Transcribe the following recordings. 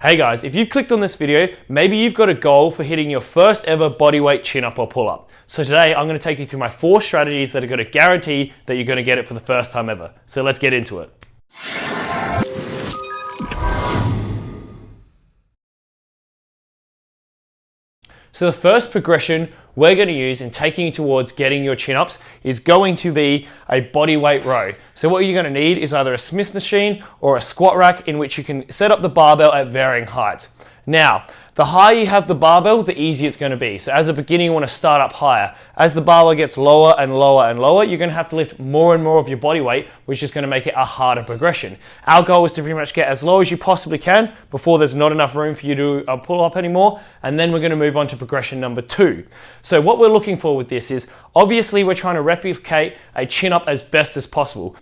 Hey guys, if you've clicked on this video, maybe you've got a goal for hitting your first ever bodyweight chin-up or pull-up. So today I'm going to take you through my 4 strategies that are going to guarantee that you're going to get it for the first time ever. So let's get into it. So the first progression we're going to use in taking you towards getting your chin-ups is going to be a bodyweight row. So what you're going to need is either a Smith machine or a squat rack in which you can set up the barbell at varying heights. Now, the higher you have the barbell, the easier it's going to be. So as a beginner, you want to start up higher. As the barbell gets lower and lower and lower, you're going to have to lift more and more of your body weight, which is going to make it a harder progression. Our goal is to pretty much get as low as you possibly can before there's not enough room for you to pull up anymore. And then we're going to move on to progression number 2. So what we're looking for with this is, obviously we're trying to replicate a chin up as best as possible.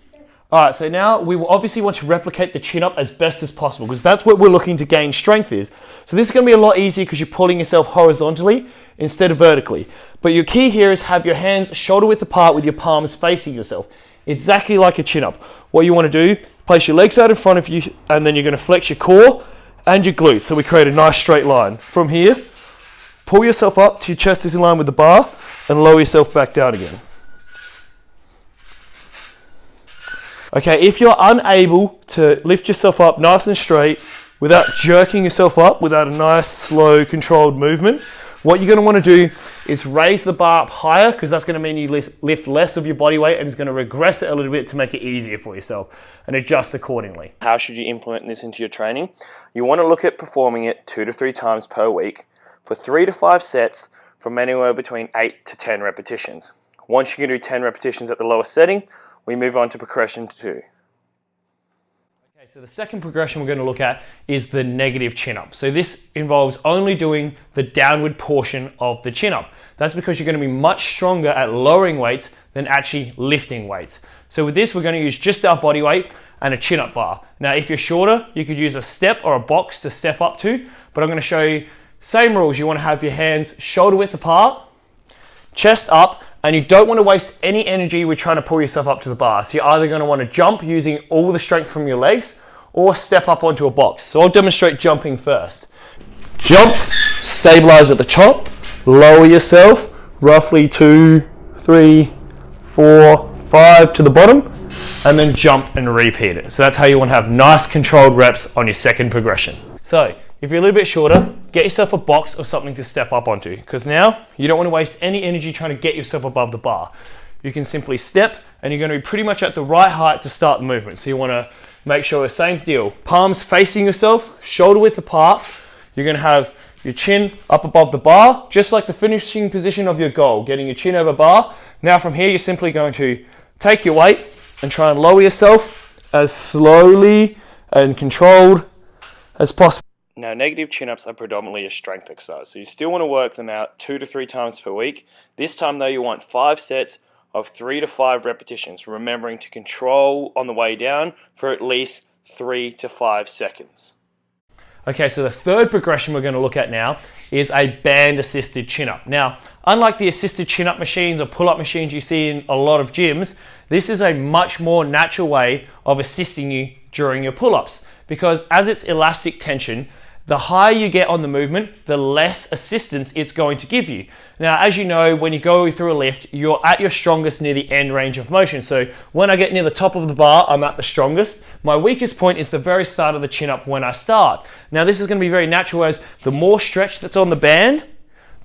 All right, so now we will obviously want to replicate the chin up as best as possible because that's what we're looking to gain strength is. So this is going to be a lot easier because you're pulling yourself horizontally instead of vertically. But your key here is have your hands shoulder width apart with your palms facing yourself. Exactly like a chin up. What you want to do, place your legs out in front of you and then you're going to flex your core and your glutes. So we create a nice straight line. From here, pull yourself up till your chest is in line with the bar and lower yourself back down again. Okay, if you're unable to lift yourself up nice and straight without jerking yourself up, without a nice, slow, controlled movement, what you're going to want to do is raise the bar up higher because that's going to mean you lift less of your body weight and it's going to regress it a little bit to make it easier for yourself and adjust accordingly. How should you implement this into your training? You want to look at performing it 2 to 3 times per week for 3 to 5 sets from anywhere between 8 to 10 repetitions. Once you can do 10 repetitions at the lowest setting, we move on to progression 2. Okay, so the second progression we're going to look at is the negative chin-up. So this involves only doing the downward portion of the chin-up. That's because you're going to be much stronger at lowering weights than actually lifting weights. So with this, we're going to use just our body weight and a chin-up bar. Now, if you're shorter, you could use a step or a box to step up to, but I'm going to show you same rules. You want to have your hands shoulder width apart, chest up, and you don't want to waste any energy with trying to pull yourself up to the bar. So you're either going to want to jump using all the strength from your legs or step up onto a box. So I'll demonstrate jumping first. Jump, stabilize at the top, lower yourself, roughly 2, 3, 4, 5 to the bottom, and then jump and repeat it. So that's how you want to have nice controlled reps on your second progression. So if you're a little bit shorter, get yourself a box or something to step up onto because now you don't want to waste any energy trying to get yourself above the bar. You can simply step and you're going to be pretty much at the right height to start the movement. So you want to make sure the same deal. Palms facing yourself, shoulder width apart. You're going to have your chin up above the bar, just like the finishing position of your goal, getting your chin over bar. Now from here, you're simply going to take your weight and try and lower yourself as slowly and controlled as possible. Now, negative chin-ups are predominantly a strength exercise, so you still want to work them out 2 to 3 times per week. This time, though, you want 5 sets of 3 to 5 repetitions, remembering to control on the way down for at least 3 to 5 seconds. Okay, so the third progression we're going to look at now is a band-assisted chin-up. Now, unlike the assisted chin-up machines or pull-up machines you see in a lot of gyms, this is a much more natural way of assisting you during your pull-ups because as it's elastic tension, the higher you get on the movement, the less assistance it's going to give you. Now, as you know, when you go through a lift, you're at your strongest near the end range of motion. So when I get near the top of the bar, I'm at the strongest. My weakest point is the very start of the chin up when I start. Now, this is going to be very natural as the more stretch that's on the band,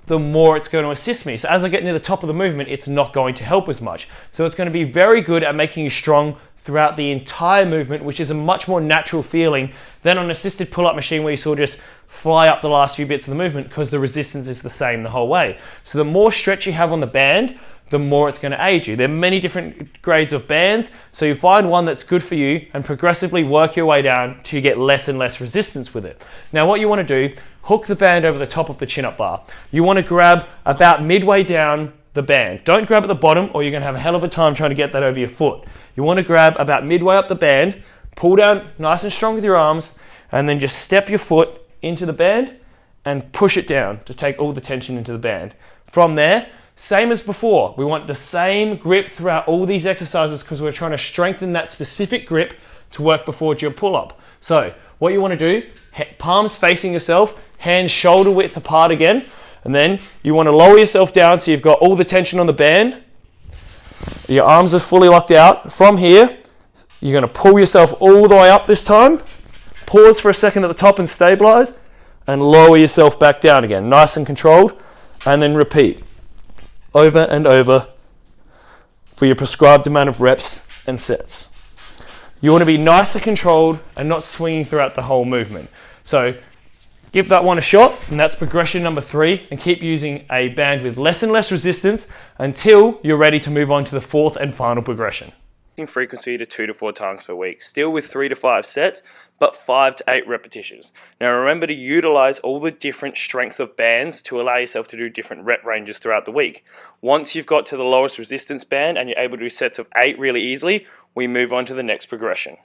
the more it's going to assist me. So as I get near the top of the movement, it's not going to help as much. So it's going to be very good at making you strong throughout the entire movement, which is a much more natural feeling than on an assisted pull-up machine where you sort of just fly up the last few bits of the movement because the resistance is the same the whole way. So the more stretch you have on the band, the more it's going to aid you. There are many different grades of bands, so you find one that's good for you and progressively work your way down till you get less and less resistance with it. Now what you want to do, hook the band over the top of the chin-up bar. You want to grab about midway down the band. Don't grab at the bottom or you're going to have a hell of a time trying to get that over your foot. You want to grab about midway up the band, pull down nice and strong with your arms, and then just step your foot into the band and push it down to take all the tension into the band. From there, same as before, we want the same grip throughout all these exercises because we're trying to strengthen that specific grip to work before your pull-up. So what you want to do, palms facing yourself, hands shoulder width apart again, and then you want to lower yourself down so you've got all the tension on the band. Your arms are fully locked out. From here, you're going to pull yourself all the way up this time. Pause for a second at the top and stabilize, and lower yourself back down again, nice and controlled, and then repeat over and over for your prescribed amount of reps and sets. You want to be nice and controlled and not swinging throughout the whole movement. So give that one a shot, and that's progression number 3, and keep using a band with less and less resistance until you're ready to move on to the 4th and final progression. Frequency to 2 to 4 times per week, still with 3 to 5 sets, but 5 to 8 repetitions. Now remember to utilize all the different strengths of bands to allow yourself to do different rep ranges throughout the week. Once you've got to the lowest resistance band and you're able to do sets of 8 really easily, we move on to the next progression.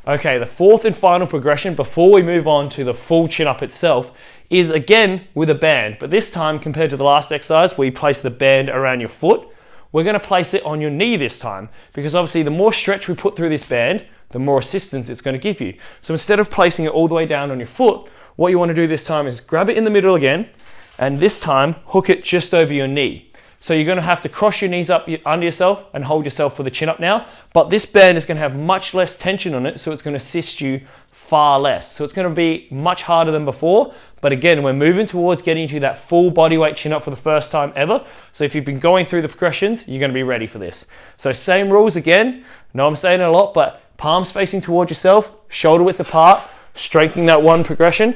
Okay, the 4th and final progression before we move on to the full chin-up itself is again with a band, but this time compared to the last exercise, we place the band around your foot. We're going to place it on your knee this time, because obviously the more stretch we put through this band, the more assistance it's going to give you. So instead of placing it all the way down on your foot, what you want to do this time is grab it in the middle again, and this time hook it just over your knee. So you're going to have to cross your knees up under yourself and hold yourself for the chin up now, but this band is going to have much less tension on it, so it's going to assist you far less. So it's going to be much harder than before, but again, we're moving towards getting to that full body weight chin up for the first time ever. So if you've been going through the progressions, you're going to be ready for this. So same rules again. No, I'm saying it a lot, but palms facing towards yourself, shoulder width apart, strengthening that one progression,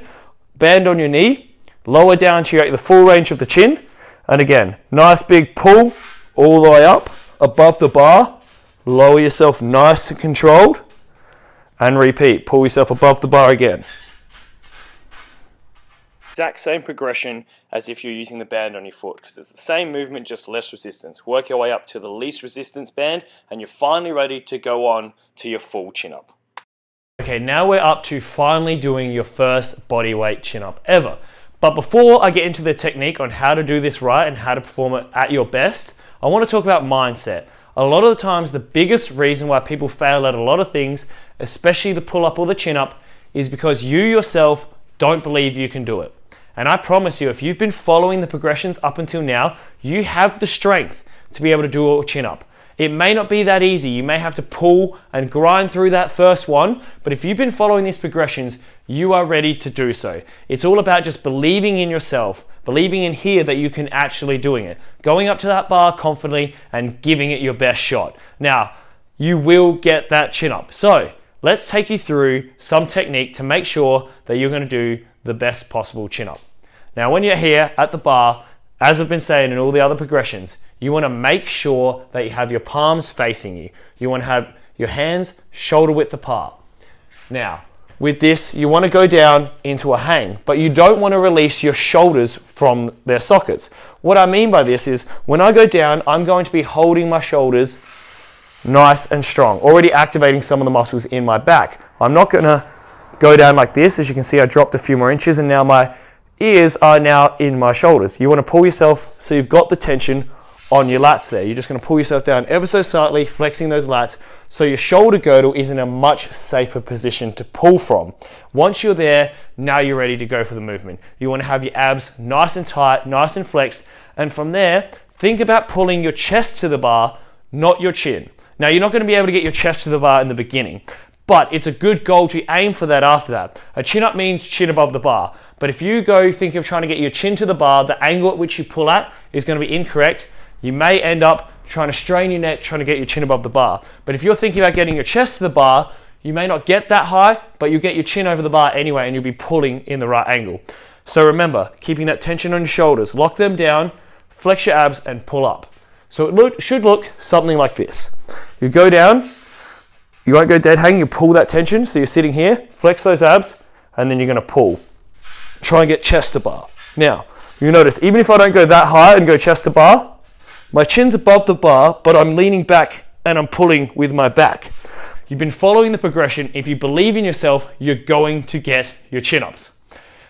band on your knee, lower down to the full range of the chin, and again, nice big pull all the way up above the bar, lower yourself nice and controlled, and repeat. Pull yourself above the bar again. Exact same progression as if you're using the band on your foot, because it's the same movement, just less resistance. Work your way up to the least resistance band, and you're finally ready to go on to your full chin up. Okay, now we're up to finally doing your first body weight chin up ever. But before I get into the technique on how to do this right and how to perform it at your best, I want to talk about mindset. A lot of the times, the biggest reason why people fail at a lot of things, especially the pull-up or the chin-up, is because you yourself don't believe you can do it. And I promise you, if you've been following the progressions up until now, you have the strength to be able to do a chin-up. It may not be that easy. You may have to pull and grind through that first one, but if you've been following these progressions, you are ready to do so. It's all about just believing in yourself, believing in here that you can actually doing it, going up to that bar confidently and giving it your best shot. Now, you will get that chin up. So let's take you through some technique to make sure that you're going to do the best possible chin up. Now, when you're here at the bar, as I've been saying in all the other progressions, you want to make sure that you have your palms facing you. You want to have your hands shoulder width apart. Now, with this, you want to go down into a hang, but you don't want to release your shoulders from their sockets. What I mean by this is, when I go down, I'm going to be holding my shoulders nice and strong, already activating some of the muscles in my back. I'm not going to go down like this. As you can see, I dropped a few more inches, and now my ears are now in my shoulders. You want to pull yourself so you've got the tension on your lats there. You're just going to pull yourself down ever so slightly, flexing those lats, so your shoulder girdle is in a much safer position to pull from. Once you're there, now you're ready to go for the movement. You want to have your abs nice and tight, nice and flexed, and from there, think about pulling your chest to the bar, not your chin. Now, you're not going to be able to get your chest to the bar in the beginning, but it's a good goal to aim for that after that. A chin up means chin above the bar, but if you go think of trying to get your chin to the bar, the angle at which you pull at is going to be incorrect. You may end up trying to strain your neck, trying to get your chin above the bar. But if you're thinking about getting your chest to the bar, you may not get that high, but you'll get your chin over the bar anyway, and you'll be pulling in the right angle. So remember, keeping that tension on your shoulders, lock them down, flex your abs, and pull up. So it should look something like this. You go down, you won't go dead hang, you pull that tension, so you're sitting here, flex those abs, and then you're gonna pull. Try and get chest to bar. Now, you notice, even if I don't go that high and go chest to bar, my chin's above the bar, but I'm leaning back and I'm pulling with my back. You've been following the progression. If you believe in yourself, you're going to get your chin-ups.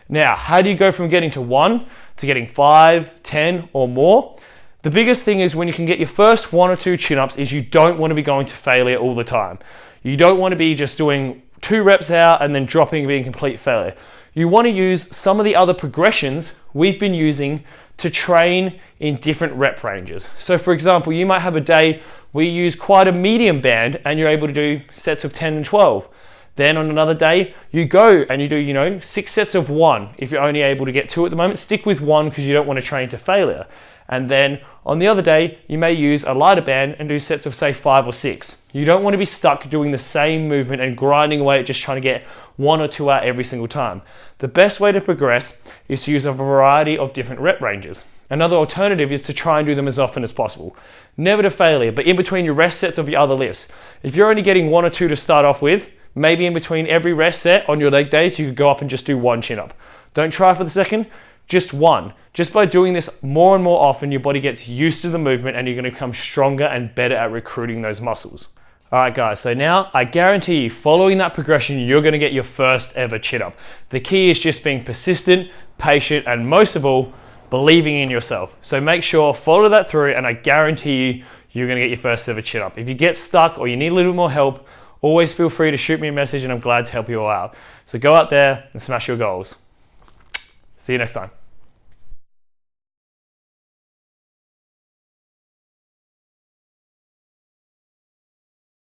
Now, how do you go from getting to 1 to getting 5, 10 or more? The biggest thing is when you can get your first 1 or 2 chin-ups is you don't want to be going to failure all the time. You don't want to be just doing 2 reps out and then dropping and being complete failure. You want to use some of the other progressions we've been using to train in different rep ranges. So for example, you might have a day where you use quite a medium band and you're able to do sets of 10 and 12. Then on another day, you go and you do, 6 sets of 1. If you're only able to get 2 at the moment, stick with 1 because you don't want to train to failure. And then on the other day, you may use a lighter band and do sets of say 5 or 6. You don't want to be stuck doing the same movement and grinding away at just trying to get 1 or 2 out every single time. The best way to progress is to use a variety of different rep ranges. Another alternative is to try and do them as often as possible. Never to failure, but in between your rest sets of your other lifts. If you're only getting 1 or 2 to start off with, maybe in between every rest set on your leg days, you could go up and just do 1 chin-up. Don't try for the second, just 1. Just by doing this more and more often, your body gets used to the movement and you're going to become stronger and better at recruiting those muscles. All right guys, so now I guarantee you, following that progression, you're going to get your first ever chin-up. The key is just being persistent, patient, and most of all, believing in yourself. So make sure, follow that through, and I guarantee you, you're going to get your first ever chin-up. If you get stuck or you need a little bit more help, always feel free to shoot me a message and I'm glad to help you all out. So go out there and smash your goals. See you next time.